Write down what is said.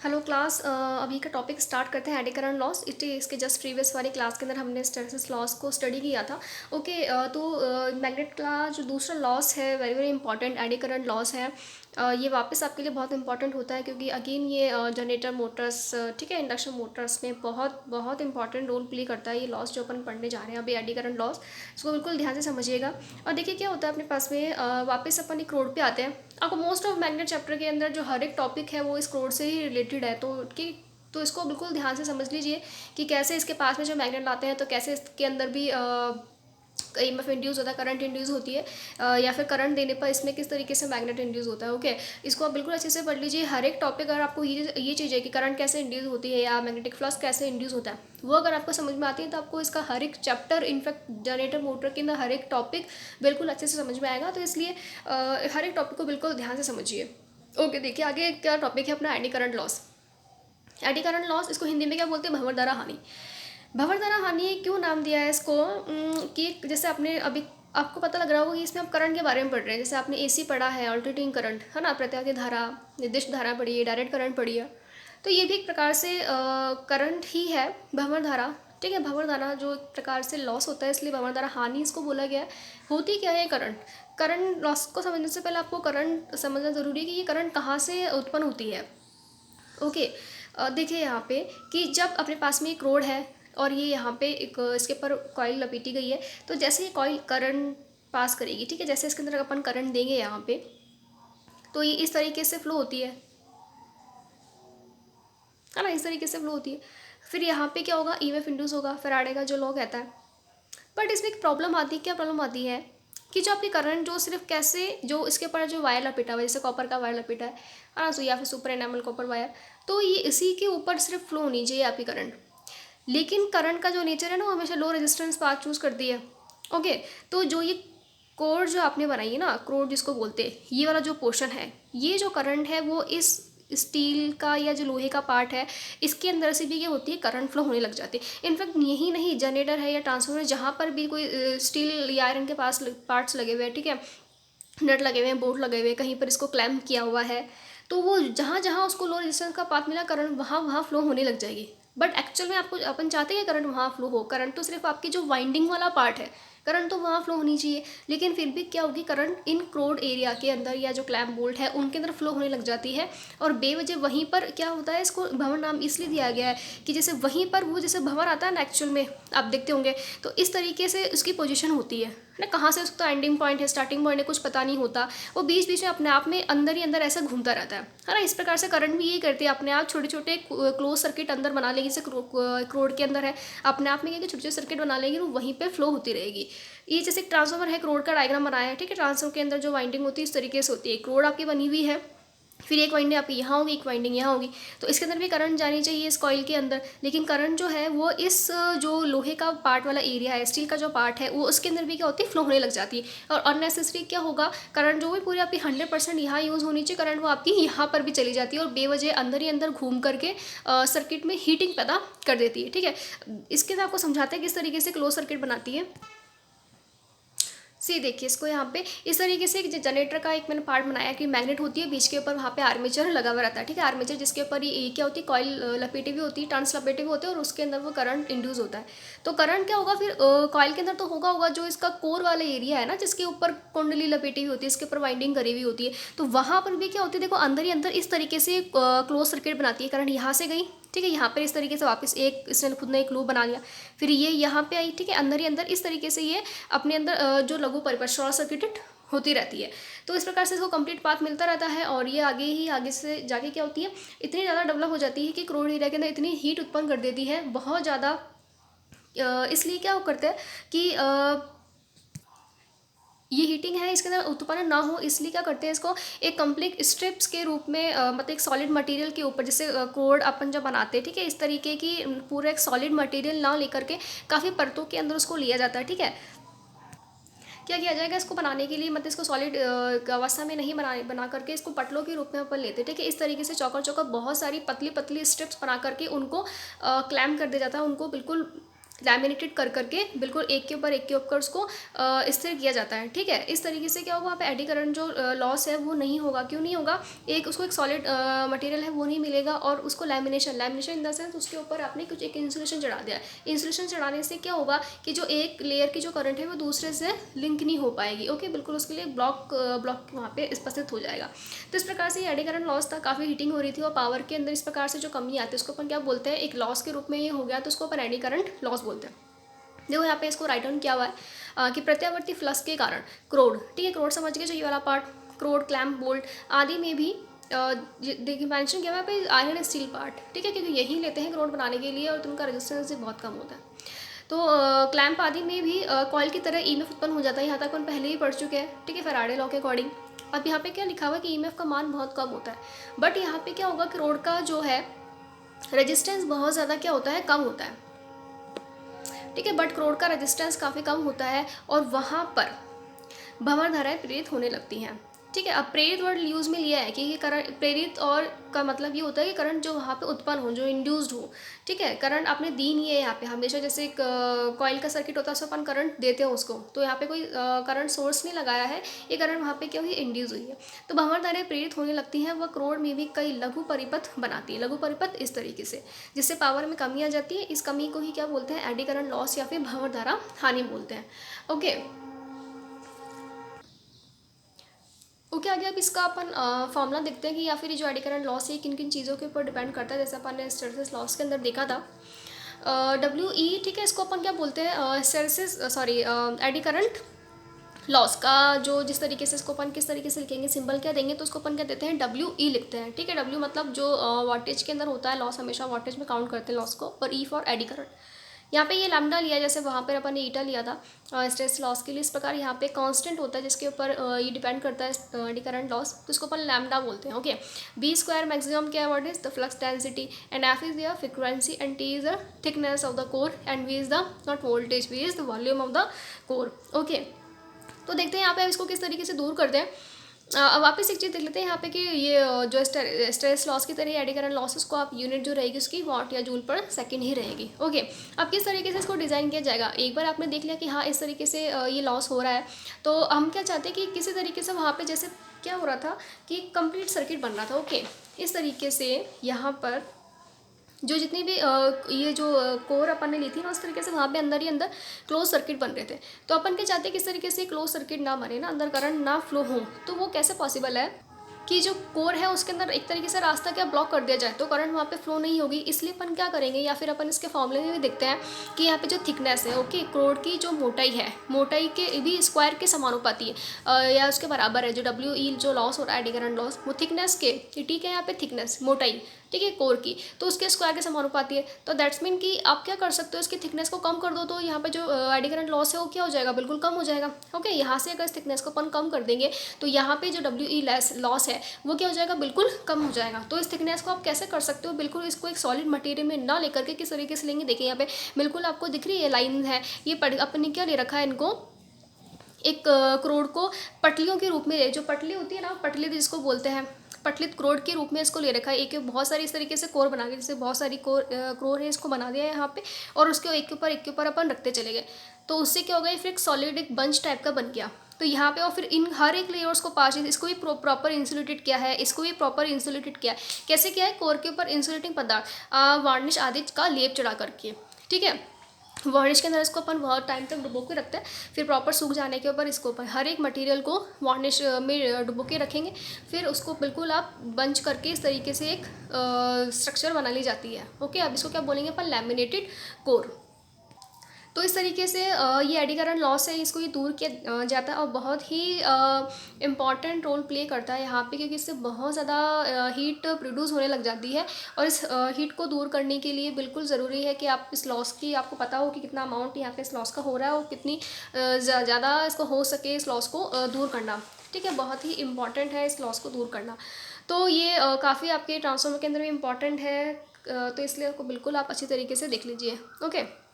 Hello class, अभी का topic start करते हैं, एडी करंट लॉस। इसके जस्ट प्रीवियस वाली क्लास के अंदर हमने हिस्टैरिसीस लॉस को स्टडी किया था। ओके, तो मैग्नेट का जो दूसरा लॉस है, very very important eddy current loss है। ये वापस आपके लिए बहुत इंपॉर्टेंट होता है, क्योंकि अगेन ये जनरेटर मोटर्स, ठीक है, इंडक्शन मोटर्स में बहुत बहुत इंपॉर्टेंट रोल प्ले करता है ये लॉस जो अपन पढ़ने जा रहे हैं अभी, एडी करंट लॉस। इसको बिल्कुल ध्यान से समझिएगा। और देखिए क्या होता है अपने पास में, वापस अपन एक रोड पे आते हैं। आपको मोस्ट ऑफ मैग्नेट चैप्टर के अंदर जो हर एक टॉपिक है वो इस कोड से ही रिलेटेड है, तो इसको बिल्कुल ध्यान से समझ लीजिए कि कैसे इसके पास में जो मैग्नेट लाते हैं तो कैसे इसके अंदर भी ईएमएफ इंड्यूस होता है, करंट इंड्यूस होती है, या फिर करंट देने पर इसमें किस तरीके से मैग्नेट इंड्यूस होता है। ओके, इसको आप बिल्कुल अच्छे से पढ़ लीजिए। हर एक टॉपिक अगर आपको ये चीज़ है कि करंट कैसे इंड्यूस होती है या मैग्नेटिक फ्लक्स कैसे इंड्यूस होता है, वो अगर आपको समझ में आती है तो आपको इसका हर एक चैप्टर, इनफैक्ट जनरेटर मोटर के अंदर हर एक टॉपिक बिल्कुल अच्छे से समझ में आएगा। तो इसलिए हर एक टॉपिक को बिल्कुल ध्यान से समझिए। ओके, देखिए आगे क्या टॉपिक है अपना, eddy current loss. Eddy current loss, इसको हिंदी में क्या बोलते हैं, भंवरधारा हानि। भंवरधारा हानि क्यों नाम दिया है इसको, कि जैसे आपने अभी आपको पता लग रहा होगा कि इसमें आप करंट के बारे में पढ़ रहे हैं। जैसे आपने एसी पढ़ा है, अल्टरनेटिंग करंट है ना, प्रत्यावर्ती धारा, निर्दिष्ट धारा पढ़ी है, डायरेक्ट करंट पढ़ी है। तो ये भी एक प्रकार से करंट ही है, भंवरधारा। ठीक है, भंवरधारा जो एक प्रकार से लॉस होता है, इसलिए भंवरधारा हानि इसको बोला गया है। होती क्या है करंट, करंट लॉस को समझने से पहले आपको करंट समझना ज़रूरी है कि ये करंट कहाँ से उत्पन्न होती है। ओके, देखिए यहाँ पे कि जब अपने पास में एक रोड है और ये यहाँ पे एक इसके ऊपर कॉइल लपेटी गई है, तो जैसे ये कॉइल करंट पास करेगी, ठीक है, जैसे इसके अंदर अपन करंट देंगे यहाँ पे, तो ये इस तरीके से फ्लो होती है ना, इस तरीके से फ्लो होती है। फिर यहाँ पे क्या होगा, ईएमएफ इंड्यूस होगा, फैराडे का जो लॉ कहता है। बट इसमें एक प्रॉब्लम आती है, क्या प्रॉब्लम आती है कि जो आपकी करंट जो सिर्फ कैसे, जो इसके ऊपर जो वायर लपेटा हुआ है, जैसे कॉपर का वायर लपेटा है ना, तो या फिर सुपर एनामल कॉपर वायर, तो ये इसी के ऊपर सिर्फ फ्लो होनी चाहिए आपकी करंट। लेकिन करंट का जो नेचर है ना, वो हमेशा लो रेजिस्टेंस पाथ चूज़ करती है। ओके, तो जो ये कोर जो आपने बनाई है ना, कोर जिसको बोलते हैं, ये वाला जो पोर्शन है, ये जो करंट है वो इस स्टील का या जो लोहे का पार्ट है, इसके अंदर से भी क्या होती है, करंट फ्लो होने लग जाती है। इनफैक्ट यही नहीं, जनरेटर है या ट्रांसफार्मर, जहाँ पर भी कोई स्टील या आयरन के पास पार्ट्स लगे हुए हैं, ठीक है, नट लगे हुए हैं, बोल्ट लगे हुए हैं, कहीं पर इसको क्लैम्प किया हुआ है, तो वो जहाँ जहाँ उसको लो रेजिस्टेंस का पाथ मिला, करंट वहाँ वहाँ फ्लो होने लग जाएगी। बट एक्चुअल में आपको अपन चाहते हैं करंट वहाँ फ्लो हो, करंट तो सिर्फ आपकी जो वाइंडिंग वाला पार्ट है, करंट तो वहाँ फ्लो होनी चाहिए। लेकिन फिर भी क्या होगी, करंट इन क्रोड एरिया के अंदर या जो क्लैम्प बोल्ट है उनके अंदर फ्लो होने लग जाती है। और बेवजह वहीं पर क्या होता है, इसको भंवर नाम इसलिए दिया गया है कि जैसे वहीं पर वो जैसे भंवर आता है ना, एक्चुअल में आप देखते होंगे, तो इस तरीके से उसकी पोजीशन होती है ना, कहाँ से उसका एंडिंग पॉइंट है, स्टार्टिंग पॉइंट है, कुछ पता नहीं होता। वो बीच बीच में अपने आप में अंदर ही अंदर ऐसा घूमता रहता है ना। इस प्रकार से करंट भी यही करती है, अपने आप छोटे छोटे क्लोज सर्किट अंदर बना लेगी, जैसे क्रोड के अंदर है, अपने आप में क्या छोटे छोटे सर्किट बना लेगी, वो वहीं पे फ्लो होती रहेगी। ये जैसे एक ट्रांसफॉर्मर है, क्रोड का डायग्राम बनाया है, ठीक है, ट्रांसफॉर्मर के अंदर जो वाइंडिंग होती है इस तरीके से होती है, क्रोड आपकी बनी हुई है, फिर एक वाइंडिंग आपकी यहाँ होगी, एक वाइंडिंग यहाँ होगी, तो इसके अंदर भी करंट जानी चाहिए इस कॉइल के अंदर। लेकिन करंट जो है वो इस जो लोहे का पार्ट वाला एरिया है, स्टील का जो पार्ट है, वो उसके अंदर भी क्या होती है, फ्लो होने लग जाती है। और अननेसेसरी क्या होगा, करंट जो भी पूरी आपकी 100% यहाँ यूज़ होनी चाहिए, करंट वो आपकी यहाँ पर भी चली जाती है और बेवजह अंदर ही अंदर घूम करके सर्किट में हीटिंग पैदा कर देती है। ठीक है, इसके अंदर आपको समझाते हैं किस तरीके से क्लोज सर्किट बनाती है। सी देखिए इसको यहाँ पे इस तरीके से एक जनरेटर का एक मैंने पार्ट बनाया कि मैग्नेट होती है, बीच के ऊपर वहाँ पे आर्मेचर लगा हुआ रहता है, ठीक है, आर्मेचर जिसके ऊपर ये क्या होती है, कॉइल लपेटी हुई होती है, टर्न्स लपेटे हुए होते हैं और उसके अंदर वो करंट इंड्यूस होता है। तो करंट क्या होगा फिर, कॉइल के अंदर तो होगा होगा जो इसका कोर वाला एरिया है ना, जिसके ऊपर कुंडली लपेटी हुई होती है, इसके ऊपर वाइंडिंग करी हुई होती है, तो वहाँ पर भी क्या होती है, देखो अंदर ही अंदर इस तरीके से क्लोज सर्किट बनाती है। करंट यहाँ से गई, ठीक है, यहाँ पर इस तरीके से वापस एक इसने खुद ने एक लूप बना लिया, फिर ये यहाँ पे आई, ठीक है, अंदर ही अंदर इस तरीके से ये अपने अंदर जो लघु परिपथ शॉर्ट सर्किटेड होती रहती है। तो इस प्रकार से इसको कंप्लीट पाथ मिलता रहता है और ये आगे ही आगे से जाके क्या होती है, इतनी ज़्यादा डेवलप हो जाती है कि क्रोड एरिया के अंदर इतनी हीट उत्पन्न कर देती है बहुत ज़्यादा। इसलिए क्या करते हैं कि ये हीटिंग है इसके अंदर उत्पन्न ना हो, इसलिए क्या करते हैं, इसको एक कंप्लीट स्ट्रिप्स के रूप में मतलब एक सॉलिड मटेरियल के ऊपर, जैसे कोड अपन जब बनाते हैं, ठीक है, इस तरीके की पूरा एक सॉलिड मटेरियल ना लेकर के काफ़ी परतों के अंदर उसको लिया जाता है। ठीक है, क्या किया जाएगा इसको बनाने के लिए, मतलब इसको सॉलिड अवस्था में नहीं बना करके इसको पटलों के रूप में अपन लेते हैं। ठीक है, इस तरीके से चौकर चौकर बहुत सारी पतली पतली स्ट्रिप्स बना करके उनको क्लैम कर दिया जाता है, उनको बिल्कुल लैमिनेटेड कर करके बिल्कुल एक के ऊपर एक के ऊपर उसको स्थिर किया जाता है। ठीक है, इस तरीके से क्या होगा, वहाँ पे एडी करंट जो लॉस है वो नहीं होगा। क्यों नहीं होगा, उसको एक सॉलिड मटेरियल है वो नहीं मिलेगा, और उसको लैमिनेशन इन द सेंस उसके ऊपर आपने कुछ एक इंसुलेशन चढ़ा दिया। इंसुलेशन चढ़ाने से क्या होगा कि जो एक लेयर की जो करंट है वो दूसरे से लिंक नहीं हो पाएगी। ओके, बिल्कुल उसके लिए ब्लॉक वहाँ पे उपस्थित हो जाएगा। तो इस प्रकार से ये एडी करंट लॉस था, काफ़ी हीटिंग हो रही थी और पावर के अंदर इस प्रकार से जो कमी आती है उसको अपन क्या बोलते हैं, एक लॉस के रूप में ये हो गया, तो उसको अपन एडी करंट लॉस बोलते हैं। देखो यहाँ पे इसको राइट डाउन किया हुआ है कि प्रत्यावर्ती फ्लक्स के कारण क्रोड, ठीक है, क्रोड समझ गए जो ये वाला पार्ट, क्रोड, क्लैम्प, बोल्ट आदि में भी देखिए मेंशन किया हुआ है पे आयरन एंड स्टील पार्ट। ठीक है, क्योंकि यही लेते हैं क्रोड बनाने के लिए और तो उनका रेजिस्टेंस भी बहुत कम होता है। तो क्लैम्प आदि में भी कॉइल की तरह ईएमएफ उत्पन्न हो जाता है। यहाँ तक अपन पहले ही पढ़ चुके हैं। ठीक है, फैराडे लॉ के अकॉर्डिंग। अब यहाँ पे क्या लिखा हुआ है कि ईएमएफ का मान बहुत कम होता है, बट यहाँ पे क्या होगा, क्रोड का जो है रेजिस्टेंस बहुत ज़्यादा क्या होता है, कम होता है। ठीक है, बट क्रोड का रेजिस्टेंस काफ़ी कम होता है और वहाँ पर भंवर धाराएं प्रेरित होने लगती हैं। ठीक है, अब प्रेरित वर्ड यूज़ में लिया है कि ये करंट प्रेरित और का मतलब ये होता है कि करंट जो वहाँ पे उत्पन्न हो, जो इंड्यूस्ड हो। ठीक है, करंट आपने दी नहीं है यहाँ पे, हमेशा जैसे एक कॉइल का सर्किट होता है उसमें अपन करंट देते हैं उसको, तो यहाँ पे कोई करंट सोर्स नहीं लगाया है, ये करंट वहाँ पे क्या हुई, इंड्यूस हुई है। तो भंवर धाराएं प्रेरित होने लगती हैं, वह क्रोड में भी कई लघु परिपथ बनाती है। लघु परिपथ इस तरीके से जिससे पावर में कमी आ जाती है। इस कमी को ही क्या बोलते हैं, एडी करंट लॉस या फिर भंवर धारा हानि बोलते हैं। ओके ओके, आगे अब इसका अपन फॉर्मूला देखते हैं कि या फिर जो एडी करंट लॉस है किन किन चीज़ों के ऊपर डिपेंड करता है, जैसे अपन ने हिस्टैरिसीस लॉस के अंदर देखा था WE। ठीक है, इसको अपन क्या बोलते हैं, hysteresis sorry eddy current loss का जो जिस तरीके से इसको अपन किस तरीके से लिखेंगे, सिंबल क्या देंगे, तो उसको अपन क्या देते हैं, WE लिखते हैं। ठीक है, W मतलब जो वाटेज के अंदर होता है, लॉस हमेशा वाटेज में काउंट करते हैं लॉस को, और E फॉर एडी करंट। यहाँ पे ये लैम्डा लिया, जैसे वहाँ पर अपन ने ईटा लिया था स्ट्रेस लॉस के लिए। इस प्रकार यहाँ पे कांस्टेंट होता है जिसके ऊपर ये डिपेंड करता है एडी करंट लॉस, तो इसको अपन लैम्डा बोलते हैं। ओके, बी स्क्वायर मैक्सिमम क्या है, what is the flux density, and F is the frequency, and T is the thickness of the core, and V is the naught voltage, V is the volume of the core. Okay, तो देखते हैं यहाँ पे इसको किस तरीके से दूर करते हैं। अब वापस एक चीज़ देख लेते हैं यहाँ पे कि ये जो स्ट्रेस लॉस की तरह एडी करंट लॉसेस को आप यूनिट जो रहेगी उसकी वाट या जूल पर सेकंड ही रहेगी। ओके, अब किस तरीके से इसको डिज़ाइन किया जाएगा, एक बार आपने देख लिया कि हाँ इस तरीके से ये लॉस हो रहा है, तो हम क्या चाहते हैं कि किसी तरीके से वहाँ पे जैसे क्या हो रहा था कि कंप्लीट सर्किट बन रहा था। ओके, इस तरीके से यहाँ पर जो जितनी भी ये जो कोर अपन ने ली थी ना, उस तरीके से वहाँ पे अंदर ही अंदर क्लोज सर्किट बन रहे थे। तो अपन क्या चाहते हैं किस तरीके से क्लोज सर्किट ना बने ना, अंदर करंट ना फ्लो हो। तो वो कैसे पॉसिबल है कि जो कोर है उसके अंदर एक तरीके से रास्ता क्या ब्लॉक कर दिया जाए, तो करंट वहाँ पे फ्लो नहीं होगी। इसलिए अपन क्या करेंगे, या फिर अपन इसके फॉर्मूले में भी देखते हैं कि यहाँ पे जो थिकनेस है, ओके, क्रोड की जो मोटाई है, मोटाई के भी स्क्वायर के समानुपाती है या उसके बराबर है। जो WE जो लॉस हो रहा है एडी करंट लॉस, वो थिकनेस के, ठीक है, यहाँ पे थिकनेस मोटाई, ठीक है, कोर की, तो उसके स्क्वायर के समानुपाती है। तो दैट्स मीन कि आप क्या कर सकते हो, इसकी थिकनेस को कम कर दो, तो यहाँ पे जो एडी करंट लॉस है वो क्या हो जाएगा, बिल्कुल कम हो जाएगा। ओके, यहाँ से अगर इस थिकनेस को अपन कम कर देंगे तो यहाँ पे जो WE लॉस है वो क्या हो जाएगा, बिल्कुल कम हो जाएगा। तो इस थिकनेस को आप कैसे कर सकते हो, बिल्कुल इसको एक सॉलिड मटेरियल में ना लेकर के किस तरीके से लेंगे, देखिए यहाँ पे बिल्कुल आपको दिख रही है लाइन है, ये अपने क्या ले रखा है, इनको एक क्रोड को पटलियों के रूप में, जो पटली होती है ना, पटली जिसको बोलते हैं, पटलित क्रोड के रूप में इसको ले रखा है। एक बहुत सारी इस तरीके से कोर बना के, जैसे बहुत सारी क्रोर है, इसको बना दिया है यहाँ पे, और उसके एक के ऊपर अपन रखते चले गए। तो उससे क्या हो गया, फिर एक सॉलिड एक बंच टाइप का बन गया। तो यहाँ पे और फिर इन हर एक लेयर्स को पास, इसको भी प्रॉपर इंसुलेटेड किया है, इसको भी प्रॉपर इंसुलेटेड किया है। कैसे किया है, कोर के ऊपर इंसुलेटिंग पदार्थ वार्निश आदि का लेप चढ़ा करके। ठीक है, वार्निश के अंदर इसको अपन बहुत टाइम तक डुबो के रखते हैं, फिर प्रॉपर सूख जाने के ऊपर इसको ऊपर हर एक मटेरियल को वार्निश में डुबो के रखेंगे। फिर उसको बिल्कुल आप बंच करके इस तरीके से एक स्ट्रक्चर बना ली जाती है। ओके, अब इसको क्या बोलेंगे अपन, लैमिनेटेड कोर। तो इस तरीके से ये एडी करंट लॉस है, इसको ये दूर किया जाता है और बहुत ही इम्पॉर्टेंट रोल प्ले करता है यहाँ पे, क्योंकि इससे बहुत ज़्यादा हीट प्रोड्यूस होने लग जाती है। और इस हीट को दूर करने के लिए बिल्कुल ज़रूरी है कि आप इस लॉस की, आपको पता हो कि कितना अमाउंट यहाँ पे इस लॉस का हो रहा है और कितनी ज़्यादा इसको हो सके इस लॉस को दूर करना। ठीक है, बहुत ही इम्पॉर्टेंट है इस लॉस को दूर करना। तो ये काफ़ी आपके ट्रांसफार्मर के अंदर भी इम्पॉर्टेंट है, तो इसलिए आपको बिल्कुल आप अच्छी तरीके से देख लीजिए। ओके।